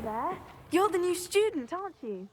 there. You're the new student, aren't you?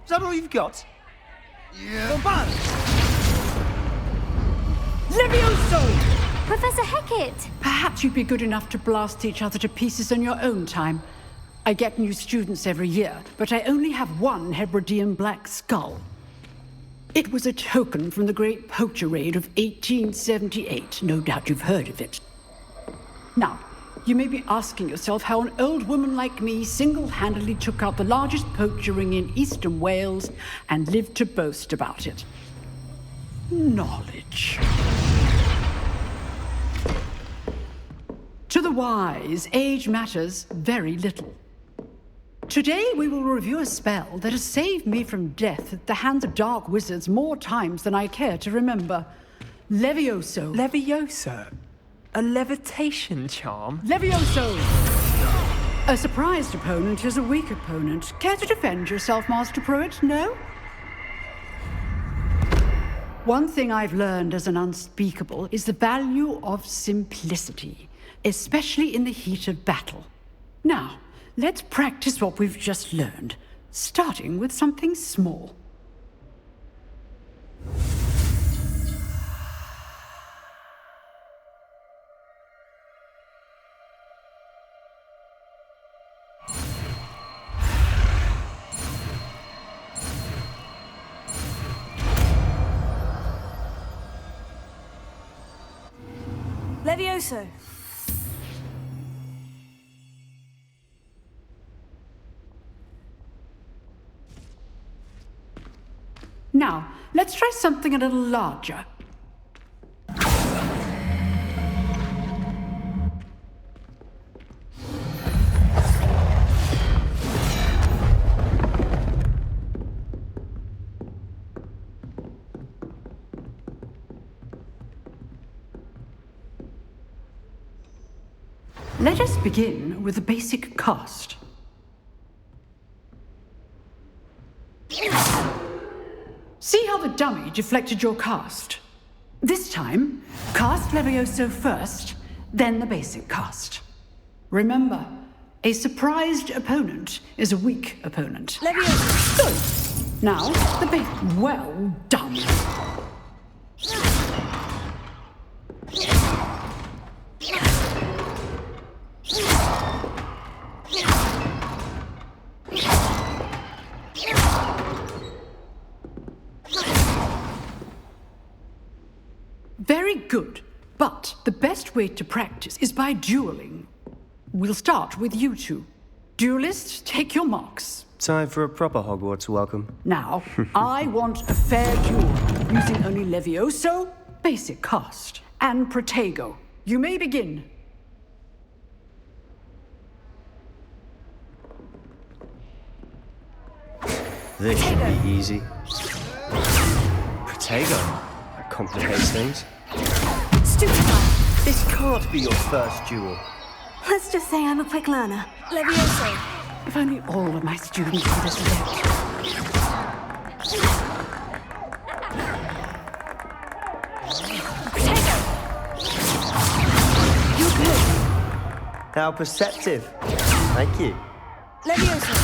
Is that all you've got? Yeah. Levioso! Professor Hecat! Perhaps you'd be good enough to blast each other to pieces in your own time. I get new students every year, but I only have one Hebridean black skull. It was a token from the Great Poacher Raid of 1878. No doubt you've heard of it. Now, you may be asking yourself how an old woman like me single-handedly took out the largest poacher ring in eastern Wales and lived to boast about it. Knowledge. To the wise, age matters very little. Today we will review a spell that has saved me from death at the hands of dark wizards more times than I care to remember. Levioso. Levioso? A levitation charm? Levioso! A surprised opponent is a weak opponent. Care to defend yourself, Master Pruitt? No? One thing I've learned as an unspeakable is the value of simplicity, especially in the heat of battle. Now, let's practice what we've just learned, starting with something small. Levioso. Now, let's try something a little larger. Let us begin with the basic cast. See how the dummy deflected your cast? This time, cast Levioso first, then the basic cast. Remember, a surprised opponent is a weak opponent. Levioso. Good. Now, the basic. Well done. Very good, but the best way to practice is by dueling. We'll start with you two. Duelists, take your marks. Time for a proper Hogwarts welcome. Now, I want a fair duel, using only Levioso, basic cast, and Protego. You may begin. This should be easy. Protego. That complicates things. Stupid guy. This can't be your first duel. Let's just say I'm a quick learner. Levioso. If only all of my students were this adept. You're good. How perceptive. Thank you. Levioso.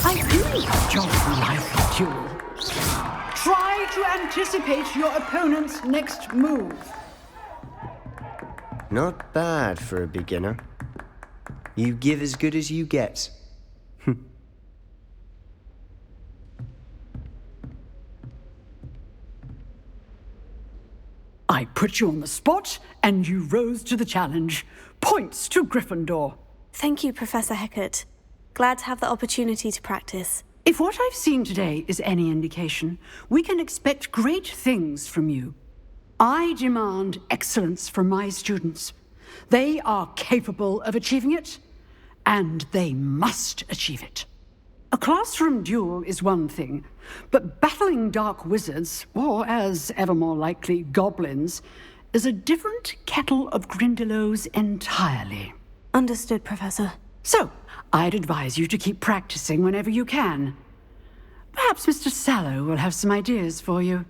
I really enjoy a lively duel. Try to anticipate your opponent's next move. Not bad for a beginner. You give as good as you get. I put you on the spot, and you rose to the challenge. Points to Gryffindor. Thank you, Professor Hecat. Glad to have the opportunity to practice. If what I've seen today is any indication, we can expect great things from you. I demand excellence from my students. They are capable of achieving it, and they must achieve it. A classroom duel is one thing, but battling dark wizards, or as ever more likely, goblins, is a different kettle of Grindylows entirely. Understood, Professor. So, I'd advise you to keep practicing whenever you can. Perhaps Mr. Sallow will have some ideas for you.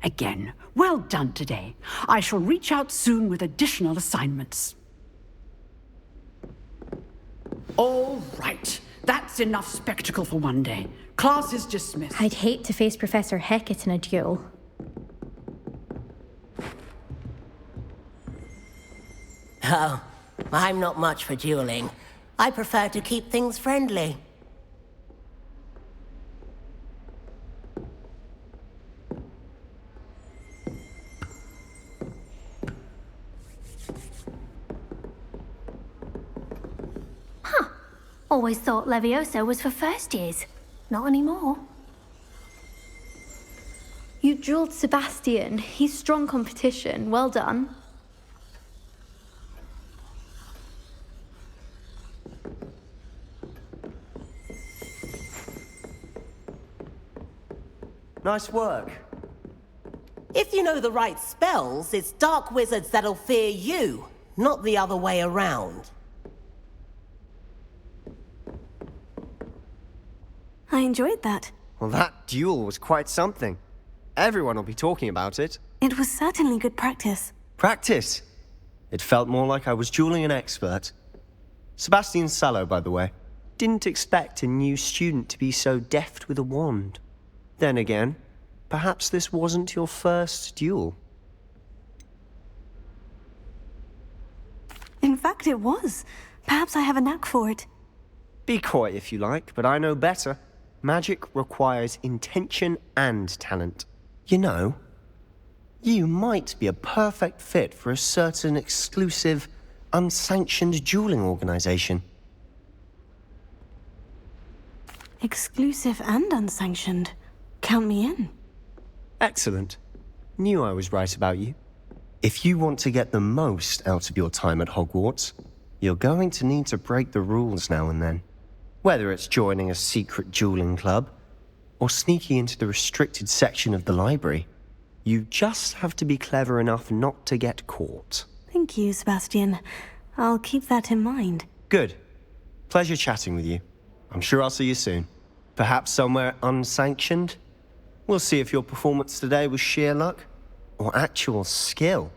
Again, well done today. I shall reach out soon with additional assignments. All right. That's enough spectacle for one day. Class is dismissed. I'd hate to face Professor Hecat in a duel. Oh, I'm not much for dueling. I prefer to keep things friendly. Always thought Levioso was for first years. Not anymore. You drilled Sebastian. He's strong competition. Well done. Nice work. If you know the right spells, it's dark wizards that'll fear you, not the other way around. I enjoyed that. Well, that duel was quite something. Everyone will be talking about it. It was certainly good practice. Practice? It felt more like I was dueling an expert. Sebastian Sallow, by the way. Didn't expect a new student to be so deft with a wand. Then again, perhaps this wasn't your first duel. In fact, it was. Perhaps I have a knack for it. Be coy if you like, but I know better. Magic requires intention and talent. You know, you might be a perfect fit for a certain exclusive, unsanctioned dueling organization. Exclusive and unsanctioned. Count me in. Excellent. Knew I was right about you. If you want to get the most out of your time at Hogwarts, you're going to need to break the rules now and then. Whether it's joining a secret dueling club, or sneaking into the restricted section of the library, you just have to be clever enough not to get caught. Thank you, Sebastian. I'll keep that in mind. Good. Pleasure chatting with you. I'm sure I'll see you soon. Perhaps somewhere unsanctioned? We'll see if your performance today was sheer luck, or actual skill.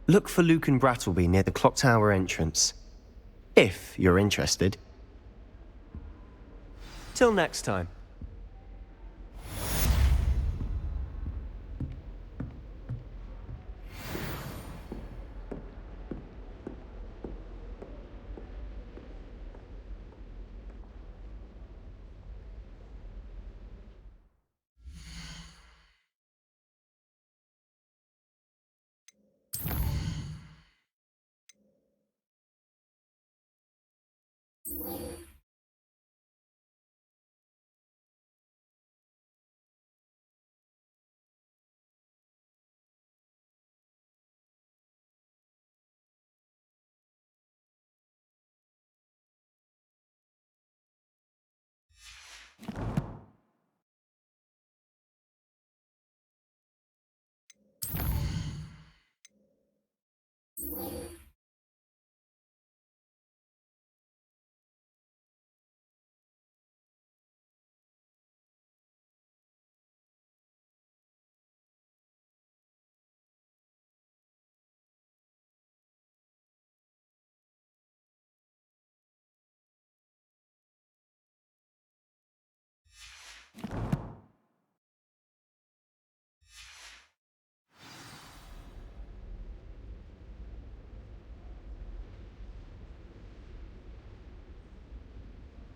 Look for Luke and Brattleby near the clock tower entrance. If you're interested. Till next time.